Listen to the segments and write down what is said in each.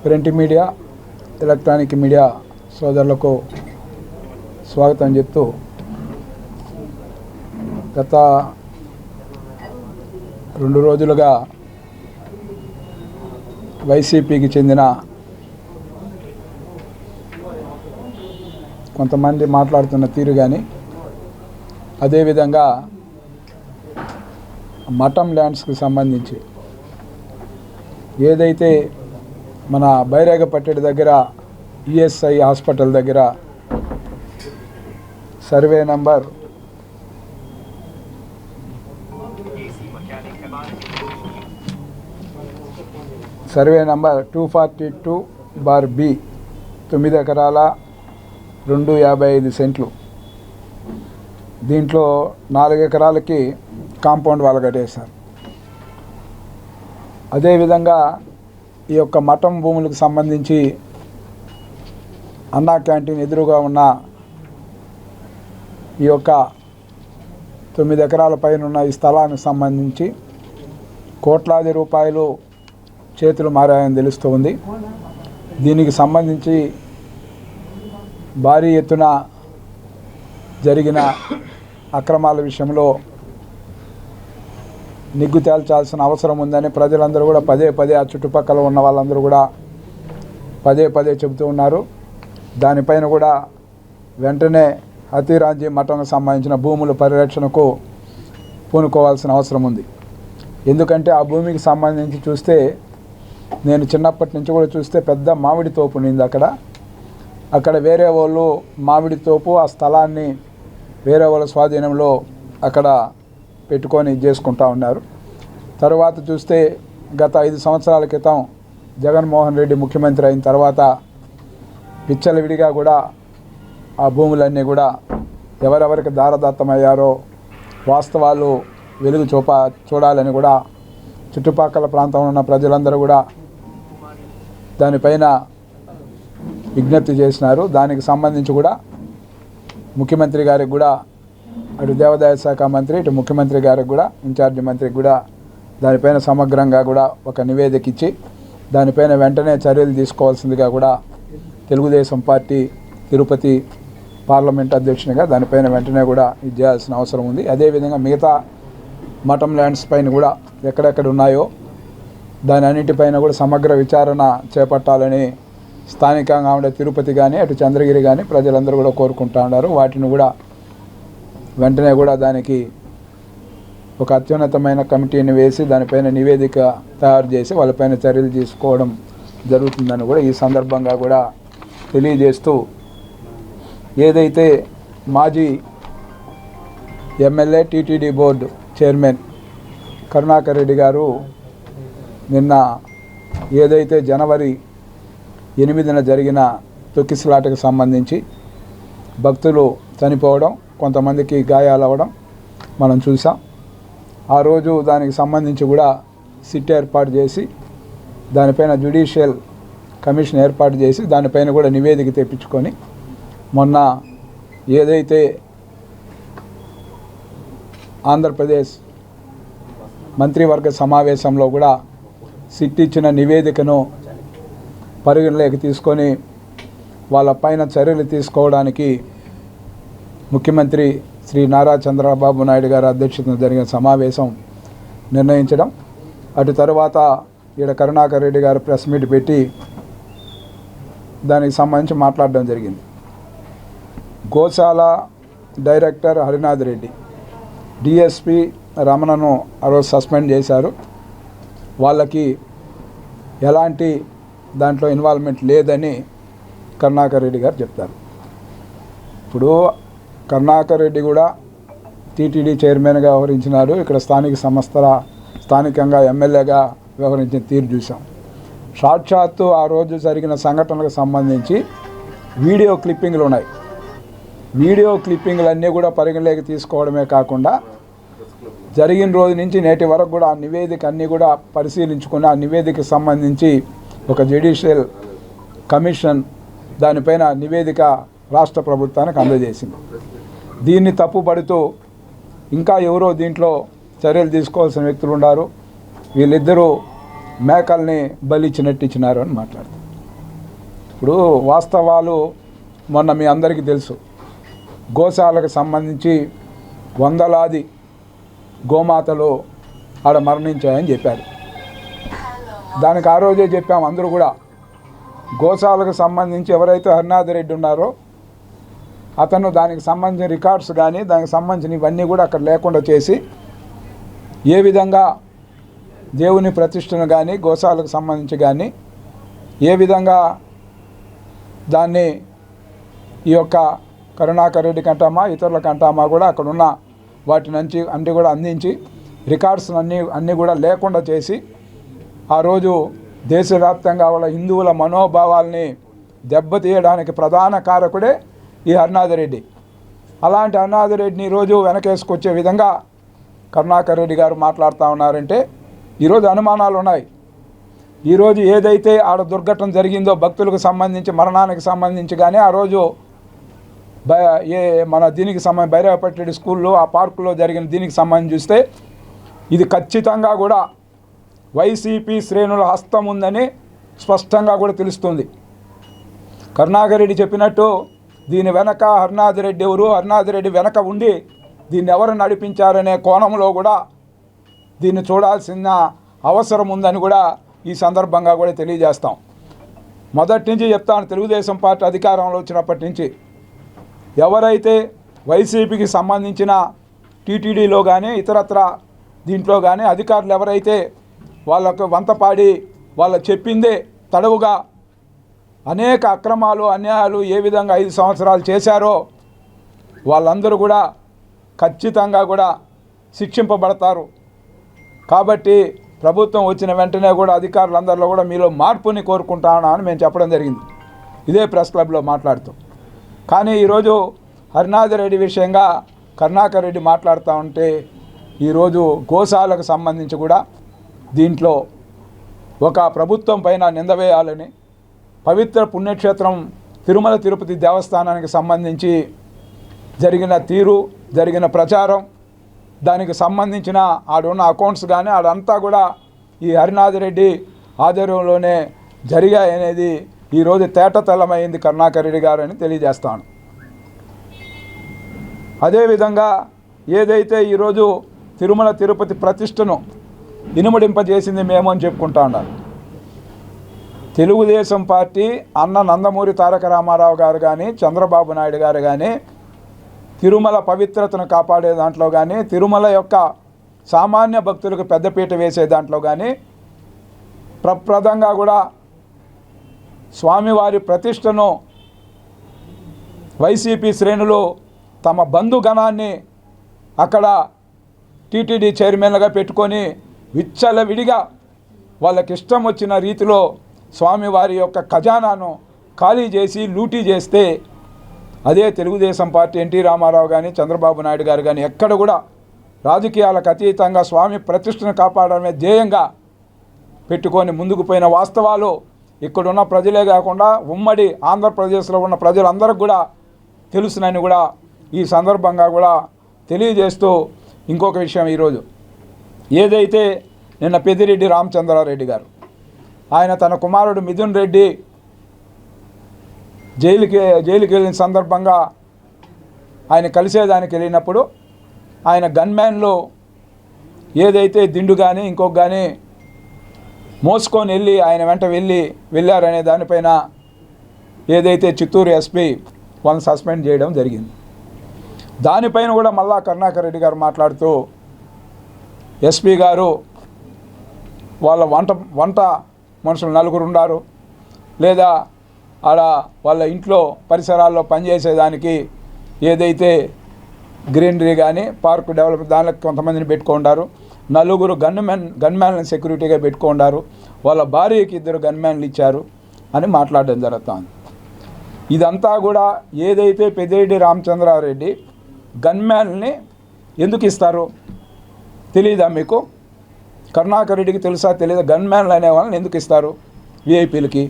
Print media, electronic media సోదరులకు స్వాగతం చెప్తూ గత 2 రోజులుగా వైసీపీకి చెందిన కొంతమంది మాట్లాడుతున్న తీరు కానీ, అదేవిధంగా మఠం ల్యాండ్స్కి సంబంధించి ఏదైతే మన బైరాగపట్టెడి దగ్గర ఈఎస్ఐ హాస్పిటల్ దగ్గర సర్వే నంబర్ 242/B 9 ఎకరాల 255 సెంట్లు, దీంట్లో 4 ఎకరాలకి కాంపౌండ్ వాల్ కట్టేశారు. అదేవిధంగా ఈ యొక్క మఠం భూములకు సంబంధించి అన్నా క్యాంటీన్ ఎదురుగా ఉన్న ఈ యొక్క 9 ఎకరాల పైన ఉన్న ఈ స్థలానికి సంబంధించి కోట్లాది రూపాయలు చేతులు మారాయని తెలుస్తూ ఉంది. దీనికి సంబంధించి భారీ ఎత్తున జరిగిన అక్రమాల విషయంలో నిగ్గు తేల్చాల్సిన అవసరం ఉందని ప్రజలందరూ కూడా పదే ఆ చుట్టుపక్కల ఉన్న వాళ్ళందరూ కూడా పదే చెబుతూ ఉన్నారు. దానిపైన కూడా వెంటనే అతిరాంజీ మఠంకు సంబంధించిన భూముల పరిరక్షణకు పూనుకోవాల్సిన అవసరం ఉంది. ఎందుకంటే ఆ భూమికి సంబంధించి చూస్తే, నేను చిన్నప్పటి నుంచి కూడా చూస్తే పెద్ద మామిడి తోపు ఉంది అక్కడ వేరే వాళ్ళు మామిడి తోపు ఆ స్థలాన్ని వేరే వాళ్ళ స్వాధీనంలో అక్కడ పెట్టుకొని చేసుకుంటూ ఉన్నారు. తర్వాత చూస్తే గత 5 సంవత్సరాల క్రితం జగన్మోహన్ రెడ్డి ముఖ్యమంత్రి అయిన తర్వాత విచ్చలవిడిగా కూడా ఆ భూములన్నీ కూడా ఎవరెవరికి దారదత్తమయ్యారో వాస్తవాలు వెలుగు చూడాలని కూడా చుట్టుపక్కల ప్రాంతంలో ఉన్న ప్రజలందరూ కూడా దానిపైన విజ్ఞప్తి చేసినారు. దానికి సంబంధించి కూడా ముఖ్యమంత్రి గారికి కూడా, అటు దేవాదాయ శాఖ మంత్రి, ఇటు ముఖ్యమంత్రి గారికి కూడా, ఇన్ఛార్జి మంత్రికి కూడా దానిపైన సమగ్రంగా కూడా ఒక నివేదిక ఇచ్చి దానిపైన వెంటనే చర్యలు తీసుకోవాల్సిందిగా కూడా తెలుగుదేశం పార్టీ తిరుపతి పార్లమెంట్ అధ్యక్షునిగా దానిపైన వెంటనే కూడా ఇది చేయాల్సిన అవసరం ఉంది. అదేవిధంగా మిగతా మఠం ల్యాండ్స్ పైన కూడా ఎక్కడెక్కడ ఉన్నాయో దాని అన్నింటిపైన కూడా సమగ్ర విచారణ చేపట్టాలని స్థానికంగా ఉండే తిరుపతి కానీ, అటు చంద్రగిరి కానీ ప్రజలందరూ కూడా కోరుకుంటూ ఉన్నారు. వాటిని కూడా వెంటనే కూడా దానికి ఒక అత్యున్నతమైన కమిటీని వేసి దానిపైన నివేదిక తయారు చేసి వాళ్ళపైన చర్యలు తీసుకోవడం జరుగుతుందని కూడా ఈ సందర్భంగా కూడా తెలియజేస్తూ, ఏదైతే మాజీ MLA TTD board chairman Karunakar Reddy గారు నిన్న ఏదైతే జనవరి 8న జరిగిన తొక్కిసలాటకు సంబంధించి భక్తులు చనిపోవడం, కొంతమందికి గాయాలవ్వడం మనం చూసాం. ఆ రోజు దానికి సంబంధించి కూడా సిట్ ఏర్పాటు చేసి దానిపైన జ్యుడిషియల్ కమిషన్ ఏర్పాటు చేసి దానిపైన కూడా నివేదిక తెప్పించుకొని మొన్న ఏదైతే ఆంధ్రప్రదేశ్ మంత్రివర్గ సమావేశంలో కూడా సిట్ ఇచ్చిన నివేదికను పరిగణలోకి తీసుకొని వాళ్ళ పైన చర్యలు తీసుకోవడానికి ముఖ్యమంత్రి శ్రీ నారా చంద్రబాబు నాయుడు గారి అధ్యక్షతన జరిగిన సమావేశం నిర్ణయించడం, అటు తర్వాత ఈడ కరుణాకర్ రెడ్డి గారు ప్రెస్ మీట్ పెట్టి దానికి సంబంధించి మాట్లాడడం జరిగింది. గోశాల డైరెక్టర్ హరినాథ్ రెడ్డి, డిఎస్పి రమణను ఆ రోజు సస్పెండ్ చేశారు. వాళ్ళకి ఎలాంటి దాంట్లో ఇన్వాల్వ్మెంట్ లేదని కరుణాకర్ రెడ్డి గారు చెప్తారు. ఇప్పుడు కరుణాకర్ రెడ్డి కూడా టీటీడీ చైర్మన్గా వ్యవహరించినారు. ఇక్కడ స్థానికంగా ఎమ్మెల్యేగా వ్యవహరించిన తీరు చూసాం. సాక్షాత్తు ఆ రోజు జరిగిన సంఘటనలకు సంబంధించి వీడియో క్లిప్పింగ్లు ఉన్నాయి. వీడియో క్లిప్పింగ్లన్నీ కూడా పరిగణలోకి తీసుకోవడమే కాకుండా జరిగిన రోజు నుంచి నేటి వరకు కూడా ఆ నివేదిక అన్నీ కూడా పరిశీలించుకుని ఆ నివేదికకు సంబంధించి ఒక జ్యుడిషియల్ కమిషన్ దానిపైన నివేదిక రాష్ట్ర ప్రభుత్వానికి అందజేసింది. దీన్ని తప్పుపడుతూ ఇంకా ఎవరో దీంట్లో చర్యలు తీసుకోవాల్సిన వ్యక్తులు ఉన్నారు, వీళ్ళిద్దరూ మేకల్ని బలిచ్చినట్టు ఇచ్చినారు అని మాట్లాడుతారు. ఇప్పుడు వాస్తవాలు మొన్న మీ అందరికీ తెలుసు, గోశాలకు సంబంధించి వందలాది గోమాతలు ఆడ మరణించాయని చెప్పారు. దానికి ఆ రోజే చెప్పాము అందరూ కూడా, గోశాలకు సంబంధించి ఎవరైతే హరినాథ్ రెడ్డి ఉన్నారో అతను దానికి సంబంధించిన రికార్డ్స్ కానీ దానికి సంబంధించిన ఇవన్నీ కూడా అక్కడ లేకుండా చేసి ఏ విధంగా దేవుని ప్రతిష్టను కానీ గోశాలకు సంబంధించి కానీ ఏ విధంగా దాన్ని ఈ యొక్క కరుణాకర్ రెడ్డి కంటామా ఇతరుల కంటామా కూడా అక్కడ ఉన్న వాటి నుంచి అన్నీ కూడా అందించి రికార్డ్స్ అన్నీ కూడా లేకుండా చేసి ఆ రోజు దేశవ్యాప్తంగా వాళ్ళ హిందువుల మనోభావాల్ని దెబ్బతీయడానికి ప్రధాన కారకుడే ఈ హరినాథ్ రెడ్డి. అలాంటి హరినాథ్ రెడ్డిని ఈరోజు వెనకేసుకొచ్చే విధంగా కరుణాకర్ రెడ్డి గారు మాట్లాడుతూ ఉన్నారంటే ఈరోజు అనుమానాలు ఉన్నాయి. ఈరోజు ఏదైతే ఆడ దుర్ఘటన జరిగిందో భక్తులకు సంబంధించి మరణానికి సంబంధించి కానీ ఆ రోజు మన దీనికి బైరాపట్టి స్కూల్లో ఆ పార్కులో జరిగిన దీనికి సంబంధించి చూస్తే ఇది ఖచ్చితంగా కూడా వైసీపీ శ్రేణుల హస్తం ఉందని స్పష్టంగా కూడా తెలుస్తుంది. కరుణాకర్ రెడ్డి చెప్పినట్టు దీని వెనక హరినాథ్ రెడ్డి ఎవరు, హరినాథ్ రెడ్డి వెనక ఉండి దీన్ని ఎవరు నడిపించారనే కోణంలో కూడా దీన్ని చూడాల్సిన అవసరం ఉందని కూడా ఈ సందర్భంగా కూడా తెలియజేస్తాం. మొదటి నుంచి చెప్తాను, తెలుగుదేశం పార్టీ అధికారంలో వచ్చినప్పటి నుంచి ఎవరైతే వైసీపీకి సంబంధించిన టీటీడీలో కానీ ఇతరత్ర దీంట్లో కానీ అధికారులు ఎవరైతే వాళ్ళకు వంతపాడి వాళ్ళ చెప్పిందే తడవుగా అనేక అక్రమాలు అన్యాయాలు ఏ విధంగా 5 సంవత్సరాలు చేశారో వాళ్ళందరూ కూడా ఖచ్చితంగా కూడా శిక్షింపబడతారు. కాబట్టి ప్రభుత్వం వచ్చిన వెంటనే కూడా అధికారులందరిలో కూడా మీలో మార్పుని కోరుకుంటాను అని మేము చెప్పడం జరిగింది ఇదే ప్రెస్ క్లబ్లో మాట్లాడుతూ. కానీ ఈరోజు హరినాథ్ రెడ్డి విషయంగా కరుణాకర్ రెడ్డి మాట్లాడుతూ ఉంటే ఈరోజు గోశాలకు సంబంధించి కూడా దీంట్లో ఒక ప్రభుత్వం పైన నింద వేయాలని, పవిత్ర పుణ్యక్షేత్రం తిరుమల తిరుపతి దేవస్థానానికి సంబంధించి జరిగిన తీరు, జరిగిన ప్రచారం, దానికి సంబంధించిన ఆడున్న అకౌంట్స్ కానీ ఆడంతా కూడా ఈ హరినాథ్ రెడ్డి ఆధ్వర్యంలోనే జరిగాయనేది ఈరోజు తేటతెల్లమైంది కరుణాకర్ రెడ్డి గారు అని తెలియజేస్తాను. అదేవిధంగా ఏదైతే ఈరోజు తిరుమల తిరుపతి ప్రతిష్టను ఇనుమడింపజేసింది మేము అని చెప్పుకుంటా ఉన్నారు. తెలుగుదేశం పార్టీ అన్న నందమూరి తారక రామారావు గారు కానీ చంద్రబాబు నాయుడు గారు కానీ తిరుమల పవిత్రతను కాపాడే దాంట్లో కానీ తిరుమల యొక్క సామాన్య భక్తులకు పెద్దపీట వేసే దాంట్లో కానీ ప్రప్రదంగా కూడా స్వామివారి ప్రతిష్టను వైసీపీ శ్రేణులు తమ బంధుగణాన్ని అక్కడ టీటీడీ చైర్మన్లుగా పెట్టుకొని విచ్చలవిడిగా వాళ్ళకి ఇష్టం వచ్చిన రీతిలో స్వామివారి యొక్క ఖజానాను ఖాళీ చేసి లూటీ చేస్తే అదే తెలుగుదేశం పార్టీ ఎన్టీ రామారావు కానీ చంద్రబాబు నాయుడు గారు కానీ ఎక్కడ కూడా రాజకీయాలకు అతీతంగా స్వామి ప్రతిష్టను కాపాడమే ధ్యేయంగా పెట్టుకొని ముందుకు పోయిన వాస్తవాలు ఇక్కడున్న ప్రజలే కాకుండా ఉమ్మడి ఆంధ్రప్రదేశ్లో ఉన్న ప్రజలందరికీ కూడా తెలుసునని కూడా ఈ సందర్భంగా కూడా తెలియజేస్తూ ఇంకొక విషయం, ఈరోజు ఏదైతే నిన్న పెద్దిరెడ్డి రామచంద్రారెడ్డి గారు ఆయన తన కుమారుడు మిథున్ రెడ్డి జైలుకి వెళ్ళిన సందర్భంగా ఆయన కలిసేదానికి వెళ్ళినప్పుడు ఆయన గన్మ్యాన్లు ఏదైతే దిండు కానీ ఇంకొక కానీ మోసుకొని వెళ్ళి ఆయన వెంట వెళ్ళారనే దానిపైన ఏదైతే చిత్తూరు ఎస్పీ వాళ్ళని సస్పెండ్ చేయడం జరిగింది. దానిపైన కూడా మళ్ళా కరుణాకర్ రెడ్డి గారు మాట్లాడుతూ ఎస్పీ గారు వాళ్ళ వంట మనుషులు 4 ఉన్నారు, లేదా ఆడ వాళ్ళ ఇంట్లో పరిసరాల్లో పనిచేసేదానికి ఏదైతే గ్రీనరీ కానీ పార్క్ డెవలప్ దానికి కొంతమందిని పెట్టుకుంటారు, 4 గన్మ్యాన్లను సెక్యూరిటీగా పెట్టుకుంటారు, వాళ్ళ భార్యకి 2 గన్మ్యాన్లు ఇచ్చారు అని మాట్లాడడం జరుగుతుంది. ఇదంతా కూడా ఏదైతే పెద్దిరెడ్డి రామచంద్రారెడ్డి గన్మ్యాన్ని ఎందుకు ఇస్తారు తెలీదా మీకు? కరుణాకర్ రెడ్డికి తెలుసా తెలీదా? గన్మ్యాన్లు అనే వాళ్ళని ఎందుకు ఇస్తారు విఐపీలకి?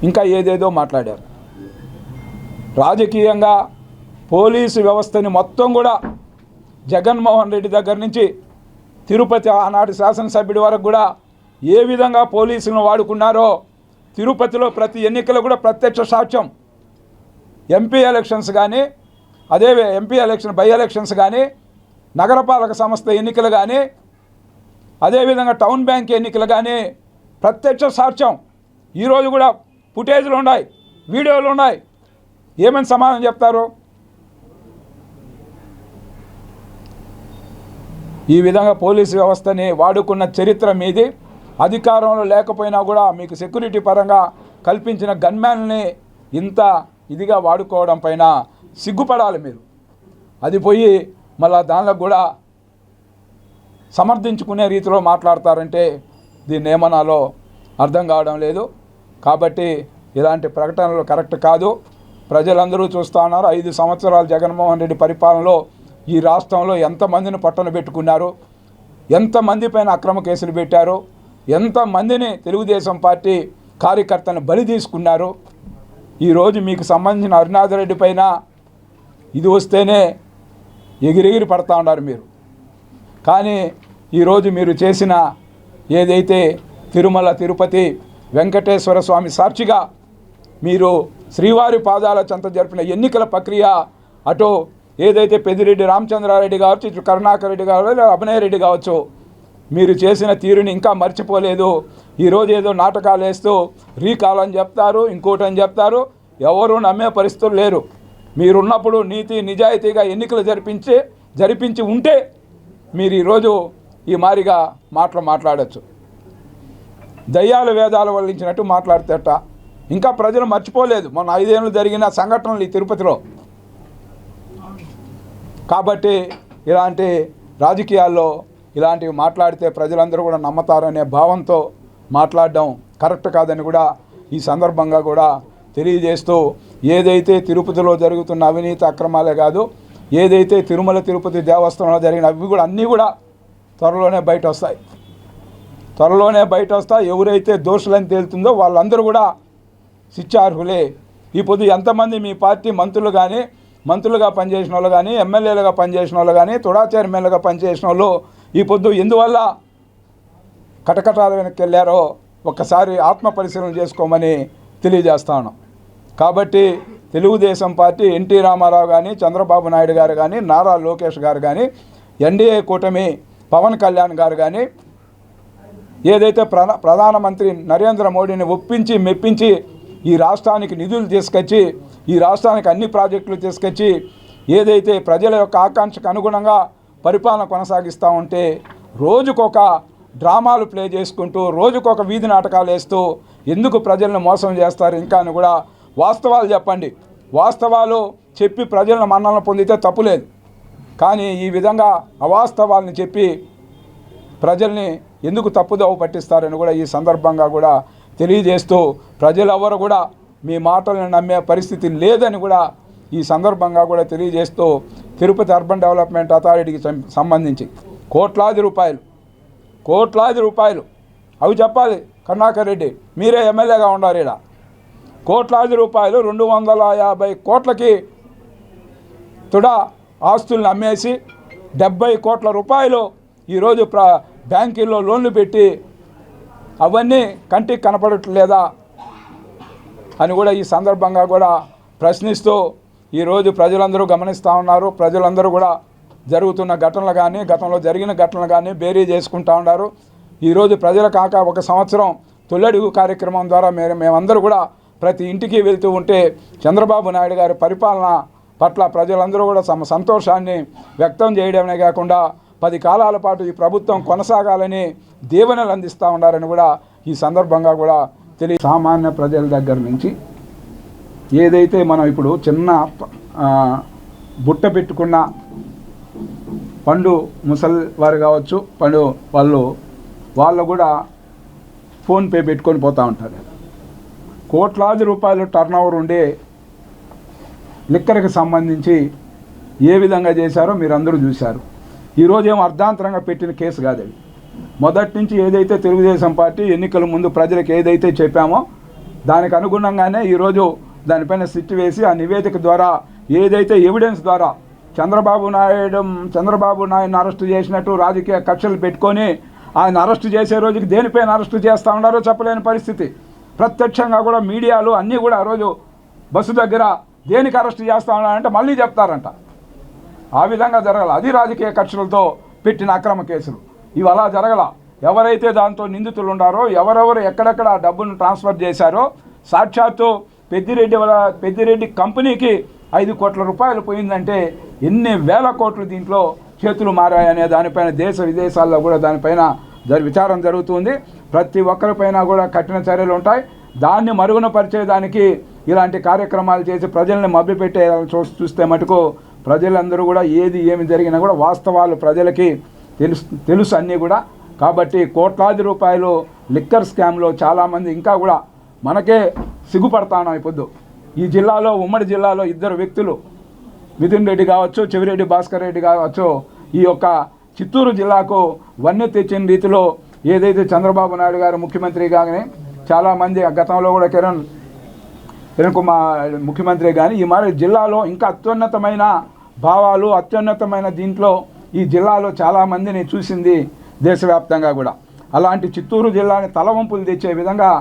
ఇంకా ఏదేదో మాట్లాడారు. రాజకీయంగా పోలీసు వ్యవస్థని మొత్తం కూడా జగన్మోహన్ రెడ్డి దగ్గర నుంచి తిరుపతి ఆనాటి శాసనసభ్యుడి వరకు కూడా ఏ విధంగా పోలీసులను వాడుకున్నారో తిరుపతిలో ప్రతి ఎన్నికలు కూడా ప్రత్యక్ష సాక్ష్యం. ఎంపీ ఎలక్షన్స్ కానీ, అదే ఎంపీ ఎలక్షన్ బై ఎలక్షన్స్ కానీ, నగరపాలక సంస్థ ఎన్నికలు కానీ, అదేవిధంగా టౌన్ బ్యాంక్ ఎన్నికలు కానీ ప్రత్యక్ష సాక్ష్యం. ఈరోజు కూడా ఫుటేజ్లు ఉన్నాయి, వీడియోలు ఉన్నాయి. ఏమని సమాధానం చెప్తారు? ఈ విధంగా పోలీసు వ్యవస్థని వాడుకున్న చరిత్ర మీది. అధికారంలో లేకపోయినా కూడా మీకు సెక్యూరిటీ పరంగా కల్పించిన గన్మ్యాన్ని ఇంత ఇదిగా వాడుకోవడం పైన సిగ్గుపడాలి మీరు. అది పోయి మళ్ళా దానిలో కూడా సమర్థించుకునే రీతిలో మాట్లాడతారంటే దీన్ని ఏమనాలో అర్థం కావడం లేదు. కాబట్టి ఇలాంటి ప్రకటనలు కరెక్ట్ కాదు. ప్రజలందరూ చూస్తూ ఉన్నారు. 5 సంవత్సరాలు జగన్మోహన్ రెడ్డి పరిపాలనలో ఈ రాష్ట్రంలో ఎంతమందిని పట్టణ పెట్టుకున్నారు, ఎంతమంది పైన అక్రమ కేసులు పెట్టారు, ఎంతమందిని తెలుగుదేశం పార్టీ కార్యకర్తను బలి తీసుకున్నారు. ఈరోజు మీకు సంబంధించిన హరినాథ్ రెడ్డి పైన ఇది వస్తేనే ఎగిరెగిరి పడతా ఉన్నారు మీరు. కానీ ఈరోజు మీరు చేసిన ఏదైతే తిరుమల తిరుపతి వెంకటేశ్వర స్వామి సాక్షిగా మీరు శ్రీవారి పాదాల చెంత జరిపిన ఎన్నికల ప్రక్రియ, అటు ఏదైతే పెద్దిరెడ్డి రామచంద్రారెడ్డి కావచ్చు, ఇటు కరుణాకర్ రెడ్డి కావచ్చు, అభినయ్ రెడ్డి కావచ్చు, మీరు చేసిన తీరుని ఇంకా మర్చిపోలేదు. ఈరోజు ఏదో నాటకాలు వేస్తూ రీకాల్ అని చెప్తారు, ఇంకోటి అని చెప్తారు. ఎవరు నమ్మే పరిస్థితులు లేరు. మీరున్నప్పుడు నీతి నిజాయితీగా ఎన్నికలు జరిపించి ఉంటే మీరు ఈరోజు ఈ మారిగా మాట్లాడచ్చు. దయ్యాల వేదాలు వల్లించినట్టు మాట్లాడితేట ఇంకా ప్రజలు మర్చిపోలేదు మొన్న 5 ఏళ్ళు జరిగిన సంఘటనలు ఈ తిరుపతిలో. కాబట్టి ఇలాంటి రాజకీయాల్లో ఇలాంటివి మాట్లాడితే ప్రజలందరూ కూడా నమ్మతారనే భావంతో మాట్లాడడం కరెక్ట్ కాదని కూడా ఈ సందర్భంగా కూడా తెలియజేస్తూ, ఏదైతే తిరుపతిలో జరుగుతున్న అవినీతి అక్రమాలే కాదు, ఏదైతే తిరుమల తిరుపతి దేవస్థానంలో జరిగిన అవి కూడా అన్నీ కూడా త్వరలోనే బయట వస్తాయి. ఎవరైతే దోషులని తేలుతుందో వాళ్ళందరూ కూడా శిక్షార్హులే. ఈ పొద్దు ఎంతమంది మీ పార్టీ మంత్రులుగా పనిచేసిన వాళ్ళు కానీ, ఎమ్మెల్యేలుగా పనిచేసిన వాళ్ళు కానీ, తుడా చైర్మన్లుగా పనిచేసిన వాళ్ళు ఈ పొద్దు ఎందువల్ల కటకటాల వెనక్కి వెళ్ళారో ఒక్కసారి ఆత్మ పరిశీలన చేసుకోమని తెలియజేస్తాను. కాబట్టి తెలుగుదేశం పార్టీ ఎన్టీ రామారావు కానీ, చంద్రబాబు నాయుడు గారు కానీ, నారా లోకేష్ గారు కానీ, ఎన్డీఏ కూటమి పవన్ కళ్యాణ్ గారు కానీ ఏదైతే ప్రధానమంత్రి నరేంద్ర మోడీని ఒప్పించి మెప్పించి ఈ రాష్ట్రానికి నిధులు తీసుకొచ్చి, ఈ రాష్ట్రానికి అన్ని ప్రాజెక్టులు తీసుకొచ్చి ఏదైతే ప్రజల యొక్క ఆకాంక్షకు అనుగుణంగా పరిపాలన కొనసాగిస్తూ ఉంటే రోజుకొక డ్రామాలు ప్లే చేసుకుంటూ, రోజుకొక వీధి నాటకాలు వేస్తూ ఎందుకు ప్రజలను మోసం చేస్తారు ఇంకా అని కూడా వాస్తవాలు చెప్పండి. వాస్తవాలు చెప్పి ప్రజలను మన్ననలు పొందితే తప్పులేదు. కానీ ఈ విధంగా అవాస్తవాలను చెప్పి ప్రజల్ని ఎందుకు తప్పుదోవ పట్టిస్తారని కూడా ఈ సందర్భంగా కూడా తెలియజేస్తూ, ప్రజలెవరు కూడా మీ మాటలను నమ్మే పరిస్థితి లేదని కూడా ఈ సందర్భంగా కూడా తెలియజేస్తూ, తిరుపతి అర్బన్ డెవలప్మెంట్ అథారిటీకి సంబంధించి కోట్లాది రూపాయలు అవి చెప్పాలి కరుణాకర్ రెడ్డి, మీరే ఎమ్మెల్యేగా ఉన్నారు. ఇక్కడ కోట్లాది రూపాయలు 250 కోట్లకి తుడా ఆస్తులను అమ్మేసి 70 కోట్ల రూపాయలు ఈరోజు బ్యాంకుల్లో లోన్లు పెట్టి అవన్నీ కంటికి కనపడట్లేదా అని కూడా ఈ సందర్భంగా కూడా ప్రశ్నిస్తూ ఈరోజు ప్రజలందరూ గమనిస్తూ ఉన్నారు. ప్రజలందరూ కూడా జరుగుతున్న ఘటనలు కానీ, గతంలో జరిగిన ఘటనలు కానీ బేరీ చేసుకుంటూ ఉన్నారు. ఈరోజు ప్రజల కాక 1 సంవత్సరం తొలడుగు కార్యక్రమం ద్వారా మేమందరూ కూడా ప్రతి ఇంటికి వెళ్తూ ఉంటే చంద్రబాబు నాయుడు గారి పరిపాలన పట్ల ప్రజలందరూ కూడా తమ సంతోషాన్ని వ్యక్తం చేయడమే కాకుండా 10 కాలాల పాటు ఈ ప్రభుత్వం కొనసాగాలని దీవెనలు అందిస్తూ ఉన్నారని కూడా ఈ సందర్భంగా కూడా సామాన్య ప్రజల దగ్గర నుంచి ఏదైతే మనం ఇప్పుడు చిన్న బుట్ట పెట్టుకున్న పండు ముసలి వారు కావచ్చు, వాళ్ళు కూడా ఫోన్పే పెట్టుకొని పోతూ ఉంటారు. కోట్లాది రూపాయలు టర్నోవర్ ఉండే లిక్కర్కి సంబంధించి ఏ విధంగా చేశారో మీరు అందరూ చూశారు. ఈరోజు ఏమో అర్ధాంతరంగా పెట్టిన కేసు కాదు అది. మొదటి నుంచి ఏదైతే తెలుగుదేశం పార్టీ ఎన్నికల ముందు ప్రజలకు ఏదైతే చెప్పామో దానికి అనుగుణంగానే ఈరోజు దానిపైన సిట్ వేసి ఆ నివేదిక ద్వారా ఏదైతే ఎవిడెన్స్ ద్వారా చంద్రబాబు నాయుడుని అరెస్టు చేసినట్టు రాజకీయ కక్షలు పెట్టుకొని ఆయన అరెస్టు చేసే రోజుకి దేనిపైన అరెస్టు చేస్తూ ఉన్నారో చెప్పలేని పరిస్థితి. ప్రత్యక్షంగా కూడా మీడియాలు అన్నీ కూడా ఆ రోజు బస్సు దగ్గర దేనికి అరెస్ట్ చేస్తా ఉన్నారంటే మళ్ళీ చెప్తారంట. ఆ విధంగా జరగాల. అది రాజకీయ కక్షలతో పెట్టిన అక్రమ కేసులు. ఇవి అలా జరగల. ఎవరైతే దాంతో నిందితులు ఉన్నారో, ఎవరెవరు ఎక్కడెక్కడ ఆ డబ్బును ట్రాన్స్ఫర్ చేశారో, సాక్షాత్తు పెద్దిరెడ్డి కంపెనీకి 5 కోట్ల రూపాయలు పోయిందంటే ఎన్ని వేల కోట్లు దీంట్లో చేతులు మారాయనే దానిపైన దేశ విదేశాల్లో కూడా దానిపైన విచారం జరుగుతుంది. ప్రతి ఒక్కరిపైన కూడా కఠిన చర్యలు ఉంటాయి. దాన్ని మరుగున పరిచేదానికి ఇలాంటి కార్యక్రమాలు చేసి ప్రజల్ని మభ్యపెట్టే చూస్తే మటుకు ప్రజలందరూ కూడా ఏమి జరిగినా కూడా వాస్తవాలు ప్రజలకి తెలుసు అన్నీ కూడా. కాబట్టి కోట్లాది రూపాయలు లిక్కర్ స్కామ్లో చాలామంది ఇంకా కూడా మనకే సిగ్గుపడతాను. ఇప్పుడు ఈ జిల్లాలో, ఉమ్మడి జిల్లాలో 2 వ్యక్తులు, మిథున్ రెడ్డి కావచ్చు, చెవిరెడ్డి భాస్కర్ రెడ్డి కావచ్చు, ఈ యొక్క చిత్తూరు జిల్లాకు వన్నె తెచ్చిన రీతిలో ఏదైతే చంద్రబాబు నాయుడు గారు ముఖ్యమంత్రి కానీ, చాలామంది గతంలో కూడా కిరణ్ కుమార్ ముఖ్యమంత్రి కానీ, ఈ మరి జిల్లాలో ఇంకా అత్యున్నతమైన భావాలు, అత్యున్నతమైన దీంట్లో ఈ జిల్లాలో చాలామందిని చూసింది దేశవ్యాప్తంగా కూడా. అలాంటి చిత్తూరు జిల్లాని తలవంపులు తెచ్చే విధంగా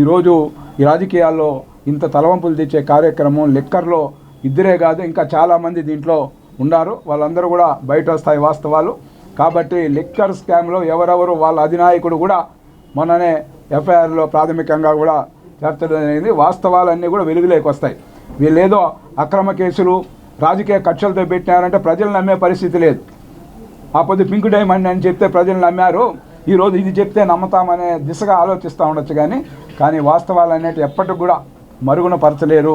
ఈరోజు ఈ రాజకీయాల్లో ఇంత తలవంపులు తెచ్చే కార్యక్రమం లిక్కర్లో 2 కాదు, ఇంకా చాలామంది దీంట్లో ఉన్నారు. వాళ్ళందరూ కూడా బయట వస్తాయి వాస్తవాలు. కాబట్టి లిక్కర్ స్కామ్లో ఎవరెవరు వాళ్ళ అధినాయకుడు కూడా మొన్ననే ఎఫ్ఐఆర్లో ప్రాథమికంగా కూడా చేర్చడం అనేది వాస్తవాలన్నీ కూడా వెలుగులోకి వస్తాయి. వీళ్ళేదో అక్రమ కేసులు రాజకీయ కక్షలతో పెట్టినారంటే ప్రజలు నమ్మే పరిస్థితి లేదు. ఆ పొద్దు పింక్ డైమండ్ అని చెప్తే ప్రజలు నమ్మారు. ఈరోజు ఇది చెప్తే నమ్ముతామనే దిశగా ఆలోచిస్తూ ఉండొచ్చు. కానీ వాస్తవాలు అనేవి ఎప్పటికి కూడా మరుగున పరచలేరు.